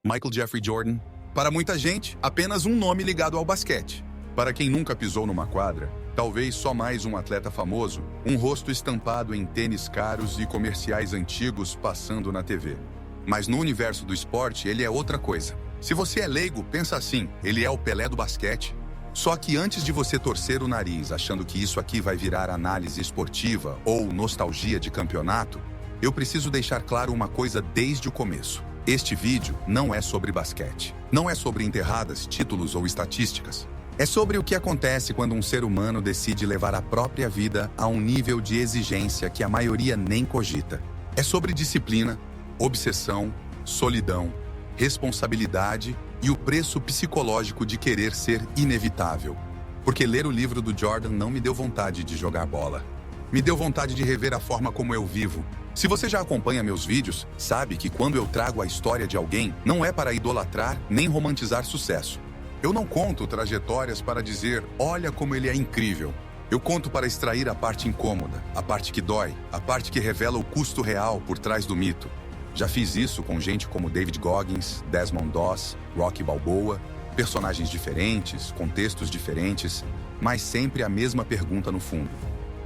Michael Jeffrey Jordan, para muita gente, apenas um nome ligado ao basquete. Para quem nunca pisou numa quadra, talvez só mais um atleta famoso, um rosto estampado em tênis caros e comerciais antigos passando na TV. Mas no universo do esporte, ele é outra coisa. Se você é leigo, pensa assim, ele é o Pelé do basquete. Só que antes de você torcer o nariz achando que isso aqui vai virar análise esportiva ou nostalgia de campeonato, eu preciso deixar claro uma coisa desde o começo. Este vídeo não é sobre basquete. Não é sobre enterradas, títulos ou estatísticas. É sobre o que acontece quando um ser humano decide levar a própria vida a um nível de exigência que a maioria nem cogita. É sobre disciplina, obsessão, solidão, responsabilidade e o preço psicológico de querer ser inevitável. Porque ler o livro do Jordan não me deu vontade de jogar bola. Me deu vontade de rever a forma como eu vivo. Se você já acompanha meus vídeos, sabe que quando eu trago a história de alguém, não é para idolatrar nem romantizar sucesso. Eu não conto trajetórias para dizer, olha como ele é incrível. Eu conto para extrair a parte incômoda, a parte que dói, a parte que revela o custo real por trás do mito. Já fiz isso com gente como David Goggins, Desmond Doss, Rocky Balboa, personagens diferentes, contextos diferentes, mas sempre a mesma pergunta no fundo.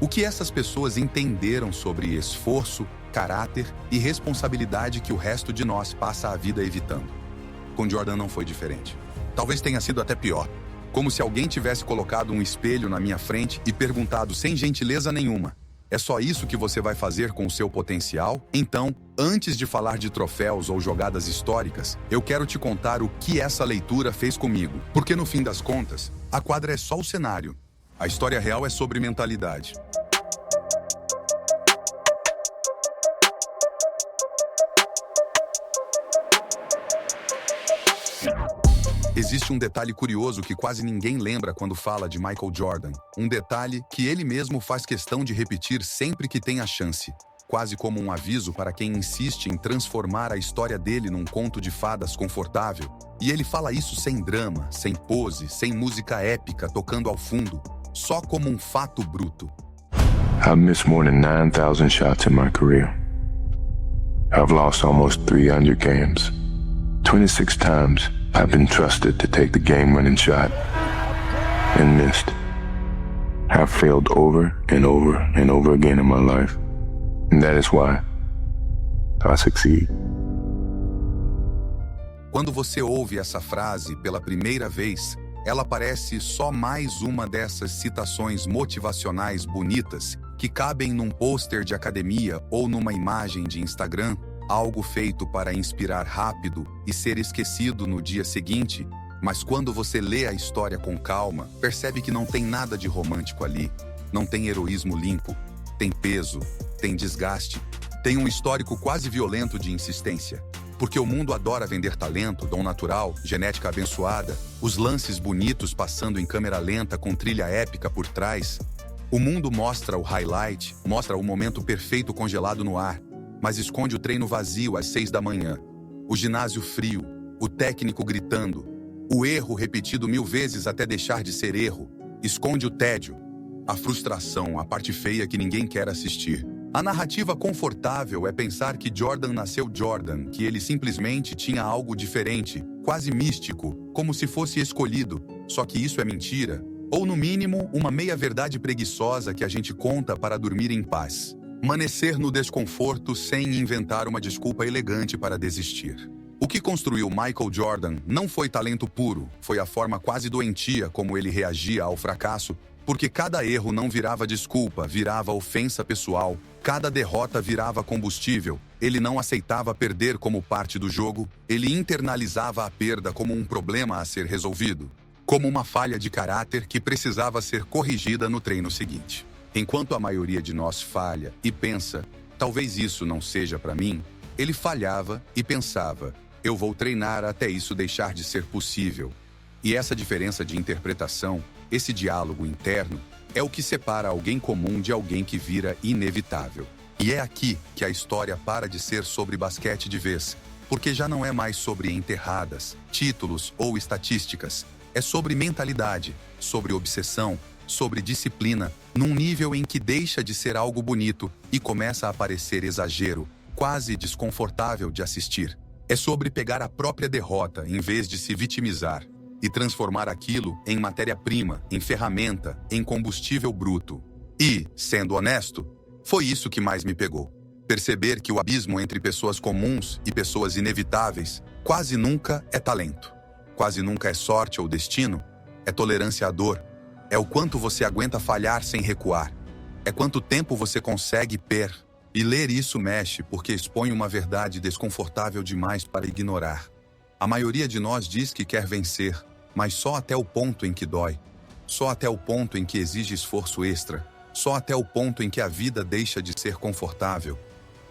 O que essas pessoas entenderam sobre esforço, caráter e responsabilidade que o resto de nós passa a vida evitando? Com Jordan não foi diferente. Talvez tenha sido até pior. Como se alguém tivesse colocado um espelho na minha frente e perguntado sem gentileza nenhuma: é só isso que você vai fazer com o seu potencial? Então, antes de falar de troféus ou jogadas históricas, eu quero te contar o que essa leitura fez comigo. Porque no fim das contas, a quadra é só o cenário. A história real é sobre mentalidade. Existe um detalhe curioso que quase ninguém lembra quando fala de Michael Jordan. Um detalhe que ele mesmo faz questão de repetir sempre que tem a chance. Quase como um aviso para quem insiste em transformar a história dele num conto de fadas confortável. E ele fala isso sem drama, sem pose, sem música épica tocando ao fundo. Só como um fato bruto. I've missed more than 9,000 shots in my career. I've lost almost 300 games. 26 times I've been trusted to take the game-winning shot and missed. I've failed over and over and over again in my life. And that is why I succeed. Quando você ouve essa frase pela primeira vez, ela parece só mais uma dessas citações motivacionais bonitas que cabem num pôster de academia ou numa imagem de Instagram, algo feito para inspirar rápido e ser esquecido no dia seguinte, mas quando você lê a história com calma, percebe que não tem nada de romântico ali, não tem heroísmo limpo, tem peso, tem desgaste, tem um histórico quase violento de insistência. Porque o mundo adora vender talento, dom natural, genética abençoada, os lances bonitos passando em câmera lenta com trilha épica por trás. O mundo mostra o highlight, mostra o momento perfeito congelado no ar, mas esconde o treino vazio às 6 da manhã, o ginásio frio, o técnico gritando, o erro repetido 1000 vezes até deixar de ser erro, esconde o tédio, a frustração, a parte feia que ninguém quer assistir. A narrativa confortável é pensar que Jordan nasceu Jordan, que ele simplesmente tinha algo diferente, quase místico, como se fosse escolhido, só que isso é mentira, ou no mínimo, uma meia-verdade preguiçosa que a gente conta para dormir em paz. Permanecer no desconforto sem inventar uma desculpa elegante para desistir. O que construiu Michael Jordan não foi talento puro, foi a forma quase doentia como ele reagia ao fracasso, porque cada erro não virava desculpa, virava ofensa pessoal, cada derrota virava combustível, ele não aceitava perder como parte do jogo, ele internalizava a perda como um problema a ser resolvido, como uma falha de caráter que precisava ser corrigida no treino seguinte. Enquanto a maioria de nós falha e pensa, talvez isso não seja para mim, ele falhava e pensava, eu vou treinar até isso deixar de ser possível. E essa diferença de interpretação, esse diálogo interno, é o que separa alguém comum de alguém que vira inevitável. E é aqui que a história para de ser sobre basquete de vez, porque já não é mais sobre enterradas, títulos ou estatísticas, é sobre mentalidade, sobre obsessão, sobre disciplina, num nível em que deixa de ser algo bonito e começa a parecer exagero, quase desconfortável de assistir. É sobre pegar a própria derrota em vez de se vitimizar e transformar aquilo em matéria-prima, em ferramenta, em combustível bruto. E, sendo honesto, foi isso que mais me pegou. Perceber que o abismo entre pessoas comuns e pessoas inevitáveis quase nunca é talento, quase nunca é sorte ou destino, é tolerância à dor, é o quanto você aguenta falhar sem recuar, é quanto tempo você consegue E ler isso mexe porque expõe uma verdade desconfortável demais para ignorar. A maioria de nós diz que quer vencer, mas só até o ponto em que dói, só até o ponto em que exige esforço extra, só até o ponto em que a vida deixa de ser confortável.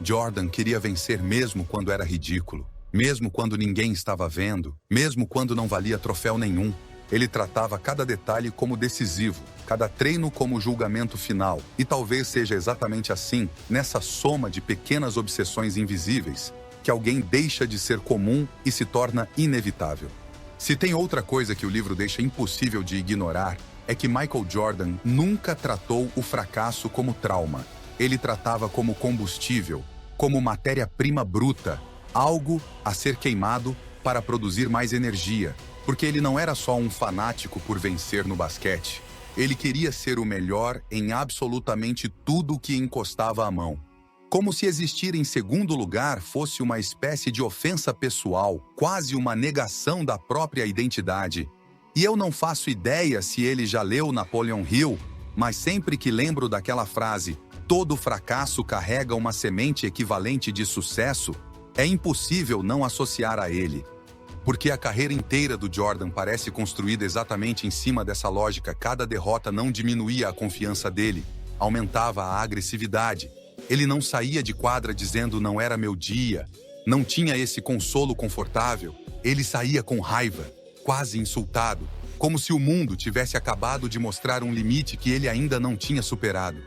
Jordan queria vencer mesmo quando era ridículo, mesmo quando ninguém estava vendo, mesmo quando não valia troféu nenhum. Ele tratava cada detalhe como decisivo, cada treino como julgamento final. E talvez seja exatamente assim, nessa soma de pequenas obsessões invisíveis, que alguém deixa de ser comum e se torna inevitável. Se tem outra coisa que o livro deixa impossível de ignorar, é que Michael Jordan nunca tratou o fracasso como trauma. Ele tratava como combustível, como matéria-prima bruta, algo a ser queimado para produzir mais energia, porque ele não era só um fanático por vencer no basquete. Ele queria ser o melhor em absolutamente tudo que encostava à mão. Como se existir em segundo lugar fosse uma espécie de ofensa pessoal, quase uma negação da própria identidade. E eu não faço ideia se ele já leu Napoleon Hill, mas sempre que lembro daquela frase, todo fracasso carrega uma semente equivalente de sucesso, é impossível não associar a ele. Porque a carreira inteira do Jordan parece construída exatamente em cima dessa lógica. Cada derrota não diminuía a confiança dele, aumentava a agressividade. Ele não saía de quadra dizendo não era meu dia, não tinha esse consolo confortável. Ele saía com raiva, quase insultado, como se o mundo tivesse acabado de mostrar um limite que ele ainda não tinha superado.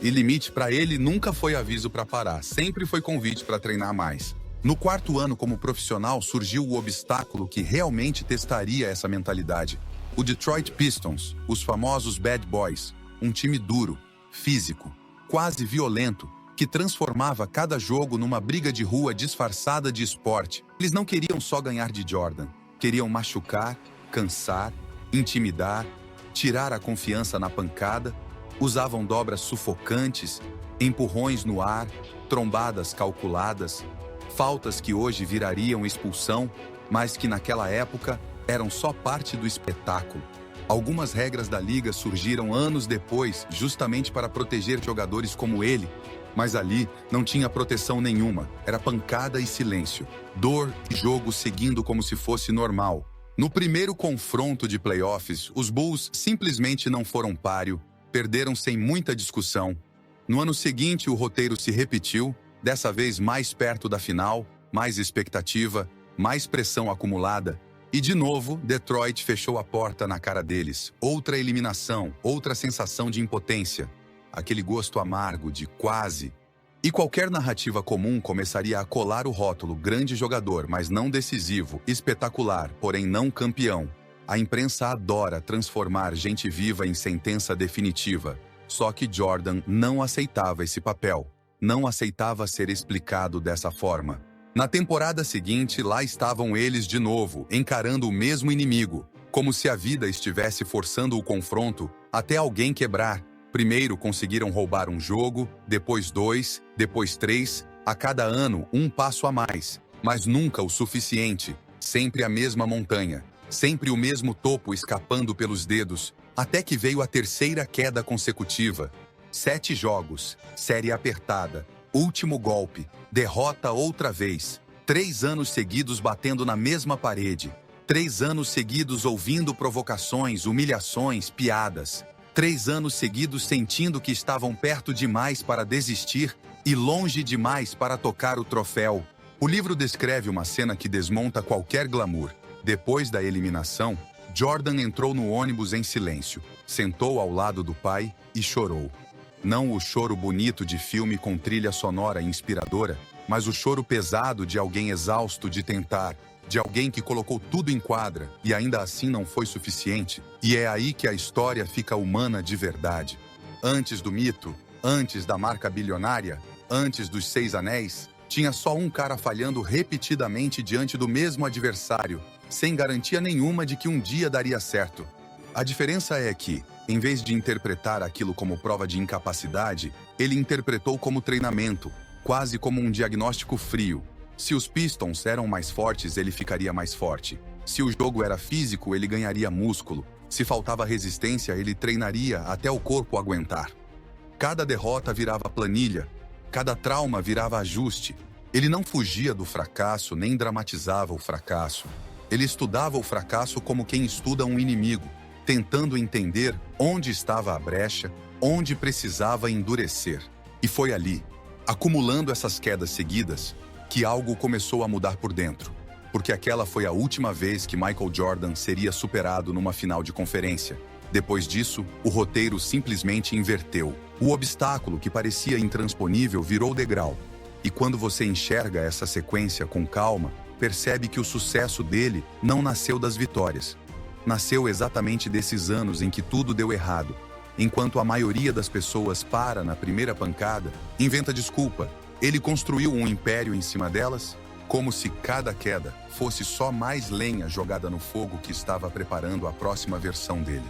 E limite para ele nunca foi aviso para parar, sempre foi convite para treinar mais. No quarto ano como profissional surgiu o obstáculo que realmente testaria essa mentalidade. O Detroit Pistons, os famosos Bad Boys, um time duro, físico, quase violento, que transformava cada jogo numa briga de rua disfarçada de esporte. Eles não queriam só ganhar de Jordan, queriam machucar, cansar, intimidar, tirar a confiança na pancada, usavam dobras sufocantes, empurrões no ar, trombadas calculadas, faltas que hoje virariam expulsão, mas que naquela época eram só parte do espetáculo. Algumas regras da liga surgiram anos depois, justamente para proteger jogadores como ele, mas ali não tinha proteção nenhuma, era pancada e silêncio, dor e jogo seguindo como se fosse normal. No primeiro confronto de playoffs, os Bulls simplesmente não foram páreo, perderam sem muita discussão. No ano seguinte, o roteiro se repetiu, dessa vez mais perto da final, mais expectativa, mais pressão acumulada. E de novo, Detroit fechou a porta na cara deles. Outra eliminação, outra sensação de impotência. Aquele gosto amargo de quase. E qualquer narrativa comum começaria a colar o rótulo grande jogador, mas não decisivo, espetacular, porém não campeão. A imprensa adora transformar gente viva em sentença definitiva. Só que Jordan não aceitava esse papel. Não aceitava ser explicado dessa forma. Na temporada seguinte, lá estavam eles de novo, encarando o mesmo inimigo, como se a vida estivesse forçando o confronto até alguém quebrar. Primeiro conseguiram roubar um jogo, depois 2, depois 3, a cada ano um passo a mais, mas nunca o suficiente, sempre a mesma montanha, sempre o mesmo topo escapando pelos dedos, até que veio a terceira queda consecutiva. 7 jogos, série apertada, último golpe, derrota outra vez, 3 anos seguidos batendo na mesma parede, 3 anos seguidos ouvindo provocações, humilhações, piadas, 3 anos seguidos sentindo que estavam perto demais para desistir e longe demais para tocar o troféu. O livro descreve uma cena que desmonta qualquer glamour. Depois da eliminação, Jordan entrou no ônibus em silêncio, sentou ao lado do pai e chorou. Não o choro bonito de filme com trilha sonora inspiradora, mas o choro pesado de alguém exausto de tentar, de alguém que colocou tudo em quadra e ainda assim não foi suficiente. E é aí que a história fica humana de verdade. Antes do mito, antes da marca bilionária, antes dos 6 anéis, Tinha só um cara falhando repetidamente diante do mesmo adversário, sem garantia nenhuma de que um dia daria certo. A diferença é que, em vez de interpretar aquilo como prova de incapacidade, ele interpretou como treinamento, quase como um diagnóstico frio. Se os Pistons eram mais fortes, ele ficaria mais forte. Se o jogo era físico, ele ganharia músculo. Se faltava resistência, ele treinaria até o corpo aguentar. Cada derrota virava planilha, cada trauma virava ajuste. Ele não fugia do fracasso nem dramatizava o fracasso. Ele estudava o fracasso como quem estuda um inimigo, tentando entender onde estava a brecha, onde precisava endurecer. E foi ali, acumulando essas quedas seguidas, que algo começou a mudar por dentro. Porque aquela foi a última vez que Michael Jordan seria superado numa final de conferência. Depois disso, o roteiro simplesmente inverteu. O obstáculo que parecia intransponível virou degrau. E quando você enxerga essa sequência com calma, percebe que o sucesso dele não nasceu das vitórias. Nasceu exatamente desses anos em que tudo deu errado. Enquanto a maioria das pessoas para na primeira pancada, inventa desculpa. Ele construiu um império em cima delas, como se cada queda fosse só mais lenha jogada no fogo que estava preparando a próxima versão dele.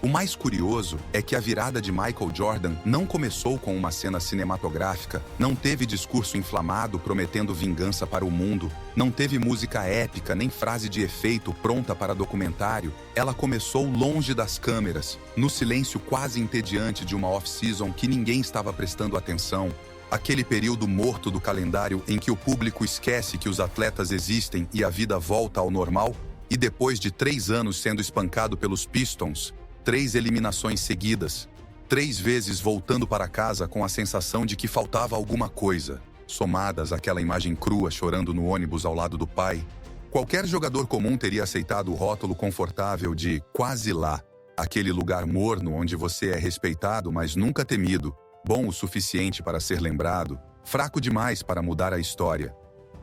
O mais curioso é que a virada de Michael Jordan não começou com uma cena cinematográfica, não teve discurso inflamado prometendo vingança para o mundo, não teve música épica nem frase de efeito pronta para documentário. Ela começou longe das câmeras, no silêncio quase entediante de uma off-season que ninguém estava prestando atenção. Aquele período morto do calendário em que o público esquece que os atletas existem e a vida volta ao normal. E depois de 3 anos sendo espancado pelos Pistons, 3 eliminações seguidas, 3 vezes voltando para casa com a sensação de que faltava alguma coisa, somadas àquela imagem crua chorando no ônibus ao lado do pai, qualquer jogador comum teria aceitado o rótulo confortável de quase lá, aquele lugar morno onde você é respeitado, mas nunca temido, bom o suficiente para ser lembrado, fraco demais para mudar a história.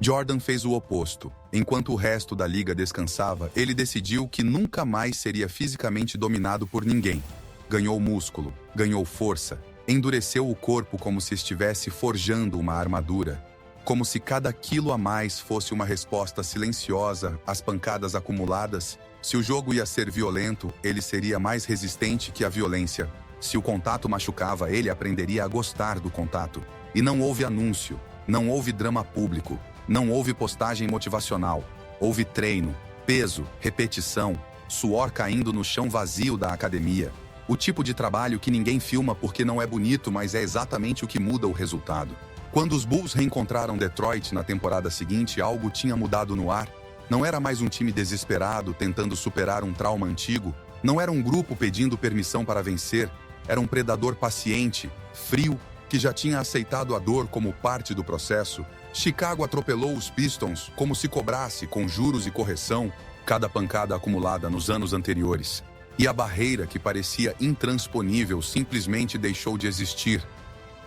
Jordan fez o oposto. Enquanto o resto da liga descansava, ele decidiu que nunca mais seria fisicamente dominado por ninguém. Ganhou músculo, ganhou força, endureceu o corpo como se estivesse forjando uma armadura. Como se cada quilo a mais fosse uma resposta silenciosa às pancadas acumuladas. Se o jogo ia ser violento, ele seria mais resistente que a violência. Se o contato machucava, ele aprenderia a gostar do contato. E não houve anúncio, não houve drama público. Não houve postagem motivacional. Houve treino, peso, repetição, suor caindo no chão vazio da academia. O tipo de trabalho que ninguém filma porque não é bonito, mas é exatamente o que muda o resultado. Quando os Bulls reencontraram Detroit na temporada seguinte, algo tinha mudado no ar. Não era mais um time desesperado tentando superar um trauma antigo. Não era um grupo pedindo permissão para vencer. Era um predador paciente, frio, que já tinha aceitado a dor como parte do processo. Chicago atropelou os Pistons como se cobrasse, com juros e correção, cada pancada acumulada nos anos anteriores. E a barreira que parecia intransponível simplesmente deixou de existir,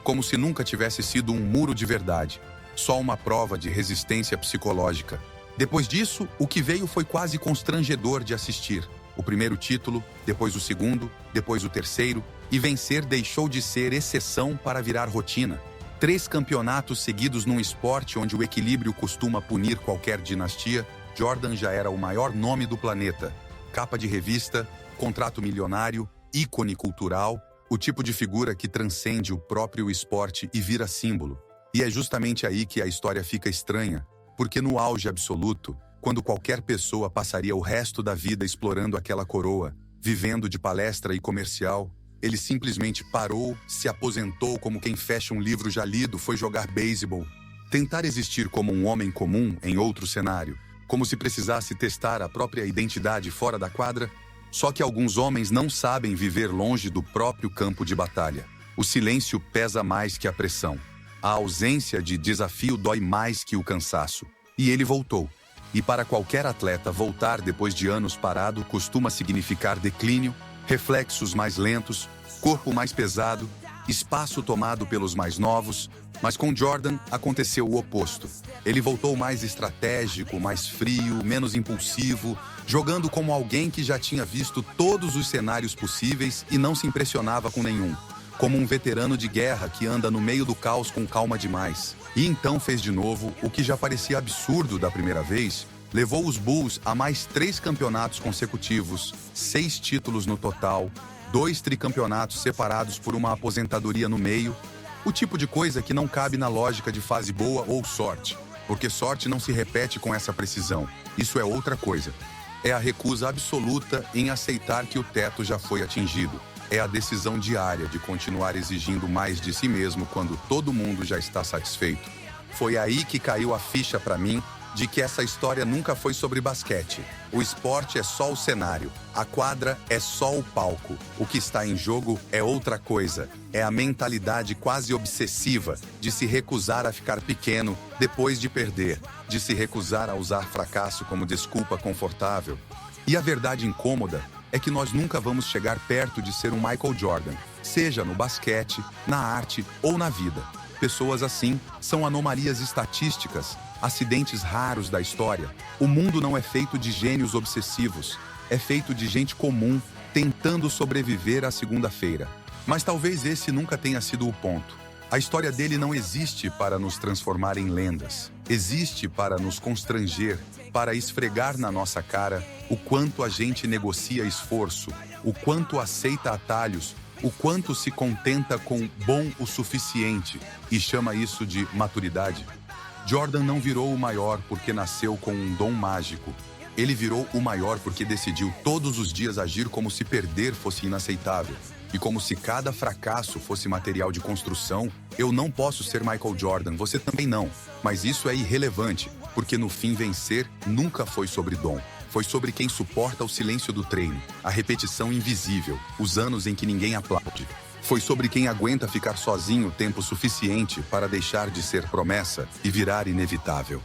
como se nunca tivesse sido um muro de verdade, só uma prova de resistência psicológica. Depois disso, o que veio foi quase constrangedor de assistir. O primeiro título, depois o segundo, depois o terceiro, e vencer deixou de ser exceção para virar rotina. 3 campeonatos seguidos num esporte onde o equilíbrio costuma punir qualquer dinastia, Jordan já era o maior nome do planeta. Capa de revista, contrato milionário, ícone cultural, o tipo de figura que transcende o próprio esporte e vira símbolo. E é justamente aí que a história fica estranha, porque no auge absoluto, quando qualquer pessoa passaria o resto da vida explorando aquela coroa, vivendo de palestra e comercial, ele simplesmente parou, se aposentou como quem fecha um livro já lido, foi jogar beisebol. Tentar existir como um homem comum em outro cenário, como se precisasse testar a própria identidade fora da quadra. Só que alguns homens não sabem viver longe do próprio campo de batalha. O silêncio pesa mais que a pressão. A ausência de desafio dói mais que o cansaço. E ele voltou. E para qualquer atleta, voltar depois de anos parado costuma significar declínio, reflexos mais lentos, corpo mais pesado, espaço tomado pelos mais novos. Mas com Jordan aconteceu o oposto. Ele voltou mais estratégico, mais frio, menos impulsivo, jogando como alguém que já tinha visto todos os cenários possíveis e não se impressionava com nenhum. como um veterano de guerra que anda no meio do caos com calma demais. E então fez de novo o que já parecia absurdo da primeira vez. Levou os Bulls a mais 3 campeonatos consecutivos, 6 títulos no total, 2 tricampeonatos separados por uma aposentadoria no meio. O tipo de coisa que não cabe na lógica de fase boa ou sorte, porque sorte não se repete com essa precisão. Isso é outra coisa. É a recusa absoluta em aceitar que o teto já foi atingido. É a decisão diária de continuar exigindo mais de si mesmo quando todo mundo já está satisfeito. Foi aí que caiu a ficha para mim de que essa história nunca foi sobre basquete. O esporte é só o cenário, a quadra é só o palco. O que está em jogo é outra coisa. É a mentalidade quase obsessiva de se recusar a ficar pequeno depois de perder, de se recusar a usar fracasso como desculpa confortável. E a verdade incômoda é que nós nunca vamos chegar perto de ser um Michael Jordan, seja no basquete, na arte ou na vida. Pessoas assim são anomalias estatísticas, acidentes raros da história. O mundo não é feito de gênios obsessivos, é feito de gente comum tentando sobreviver à segunda-feira. Mas talvez esse nunca tenha sido o ponto. A história dele não existe para nos transformar em lendas. Existe para nos constranger, para esfregar na nossa cara o quanto a gente negocia esforço, o quanto aceita atalhos, o quanto se contenta com bom o suficiente e chama isso de maturidade. Jordan não virou o maior porque nasceu com um dom mágico. Ele virou o maior porque decidiu todos os dias agir como se perder fosse inaceitável. E como se cada fracasso fosse material de construção. Eu não posso ser Michael Jordan, você também não. Mas isso é irrelevante, porque no fim vencer nunca foi sobre dom. Foi sobre quem suporta o silêncio do treino, a repetição invisível, os anos em que ninguém aplaude. Foi sobre quem aguenta ficar sozinho tempo suficiente para deixar de ser promessa e virar inevitável.